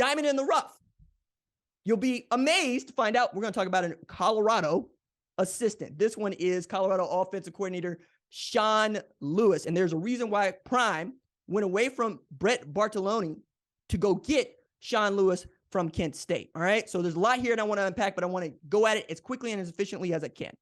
diamond in the rough. You'll be amazed to find out we're going to talk about a Colorado assistant. This one is Colorado offensive coordinator Sean Lewis. And there's a reason why Prime went away from Brett Bartoloni to go get Sean Lewis from Kent State. All right. So there's a lot here that I want to unpack, but I want to go at it as quickly and as efficiently as I can.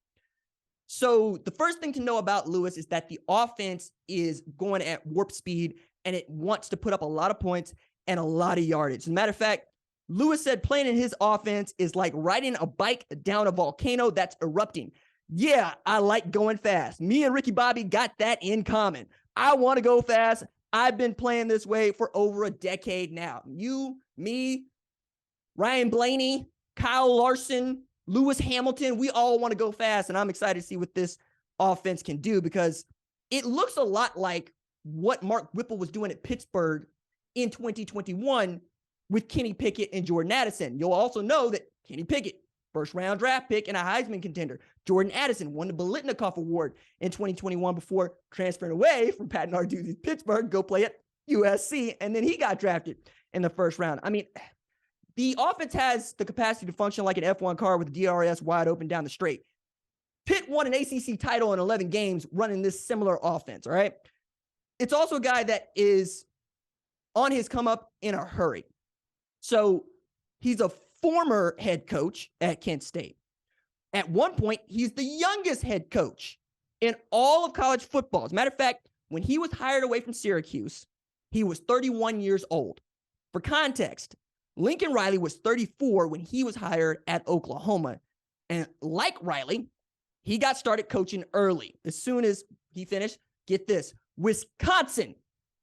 So the first thing to know about Lewis is that the offense is going at warp speed and it wants to put up a lot of points and a lot of yardage. As a matter of fact, Lewis said playing in his offense is like riding a bike down a volcano that's erupting. Yeah, I like going fast. Me and Ricky Bobby got that in common. I want to go fast. I've been playing this way for over a decade now. You, me, Ryan Blaney, Kyle Larson, Lewis Hamilton, we all want to go fast, and I'm excited to see what this offense can do because it looks a lot like what Mark Whipple was doing at Pittsburgh in 2021 with Kenny Pickett and Jordan Addison. You'll also know that Kenny Pickett, first-round draft pick and a Heisman contender. Jordan Addison won the Biletnikoff Award in 2021 before transferring away from Pat Narduzzi's Pittsburgh, go play at USC, and then he got drafted in the first round. I mean, the offense has the capacity to function like an F1 car with the DRS wide open down the straight. Pitt won an ACC title in 11 games running this similar offense, all right? It's also a guy that is on his come up in a hurry. So he's a former head coach at Kent State. At one point, he's the youngest head coach in all of college football. As a matter of fact, when he was hired away from Syracuse, he was 31 years old. For context, Lincoln Riley was 34 when he was hired at Oklahoma. And like Riley, he got started coaching early. As soon as he finished, get this, Wisconsin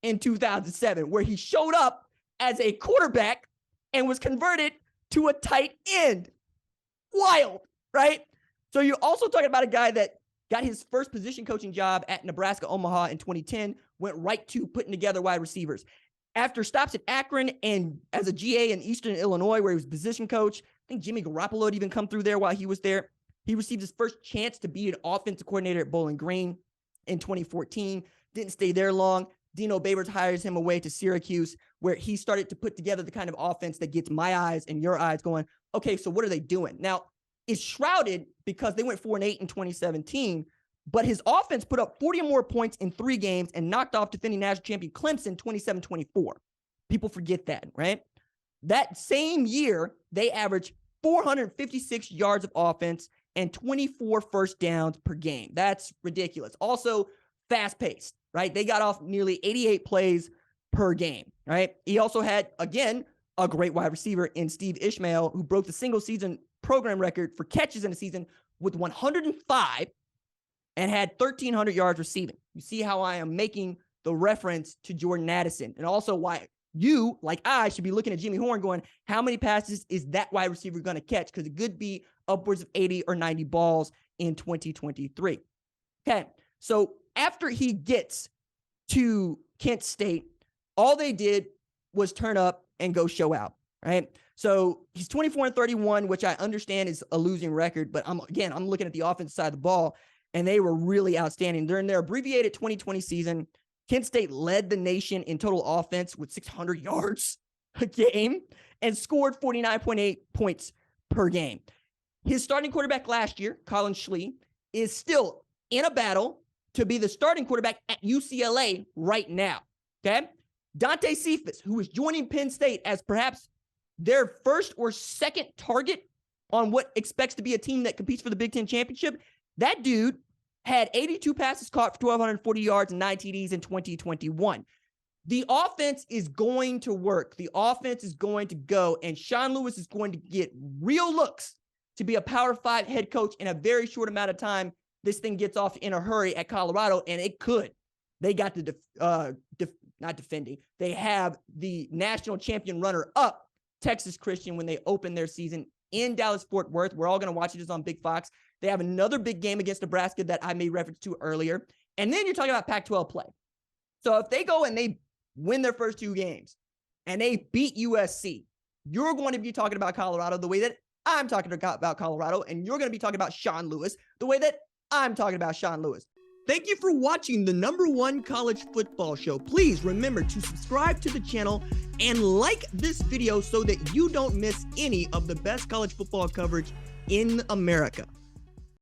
in 2007, where he showed up as a quarterback and was converted to a tight end. Wild, right? So you're also talking about a guy that got his first position coaching job at Nebraska Omaha in 2010, went right to putting together wide receivers. After stops at Akron and as a GA in Eastern Illinois, where he was position coach, I think Jimmy Garoppolo had even come through there while he was there. He received his first chance to be an offensive coordinator at Bowling Green in 2014. Didn't stay there long. Dino Babers hires him away to Syracuse, where he started to put together the kind of offense that gets my eyes and your eyes going, okay, so what are they doing? Now, it's shrouded because they went 4-8 in 2017, but his offense put up 40 or more points in 3 games and knocked off defending national champion Clemson 27-24. People forget that, right? That same year, they averaged 456 yards of offense and 24 first downs per game. That's ridiculous. Also, fast-paced, right? They got off nearly 88 plays per game, right? He also had, again, a great wide receiver in Steve Ishmael, who broke the single-season program record for catches in a season with 105 and had 1,300 yards receiving. You see how I am making the reference to Jordan Addison, and also why you, like I, should be looking at Jimmy Horn going, how many passes is that wide receiver going to catch? Because it could be upwards of 80 or 90 balls in 2023. Okay, so after he gets to Kent State, all they did was turn up and go show out, right? So he's 24-31, which I understand is a losing record, but I'm looking at the offensive side of the ball, and they were really outstanding. During their abbreviated 2020 season, Kent State led the nation in total offense with 600 yards a game and scored 49.8 points per game. His starting quarterback last year, Colin Schlee, is still in a battle to be the starting quarterback at UCLA right now, okay? Dante Cephas, who is joining Penn State as perhaps their first or second target on what expects to be a team that competes for the Big Ten championship, that dude had 82 passes caught for 1,240 yards and 9 TDs in 2021. The offense is going to work. The offense is going to go, and Sean Lewis is going to get real looks to be a Power 5 head coach in a very short amount of time. This thing gets off in a hurry at Colorado, and it could. They got the not defending. They have the national champion runner-up, Texas Christian, when they open their season in Dallas-Fort Worth. We're all going to watch it. It's on Big Fox. They have another big game against Nebraska that I made reference to earlier. And then you're talking about Pac-12 play. So if they go and they win their first 2 games and they beat USC, you're going to be talking about Colorado the way that I'm talking about Colorado, and you're going to be talking about Sean Lewis the way that I'm talking about Sean Lewis. Thank you for watching the #1 college football show. Please remember to subscribe to the channel and like this video so that you don't miss any of the best college football coverage in America.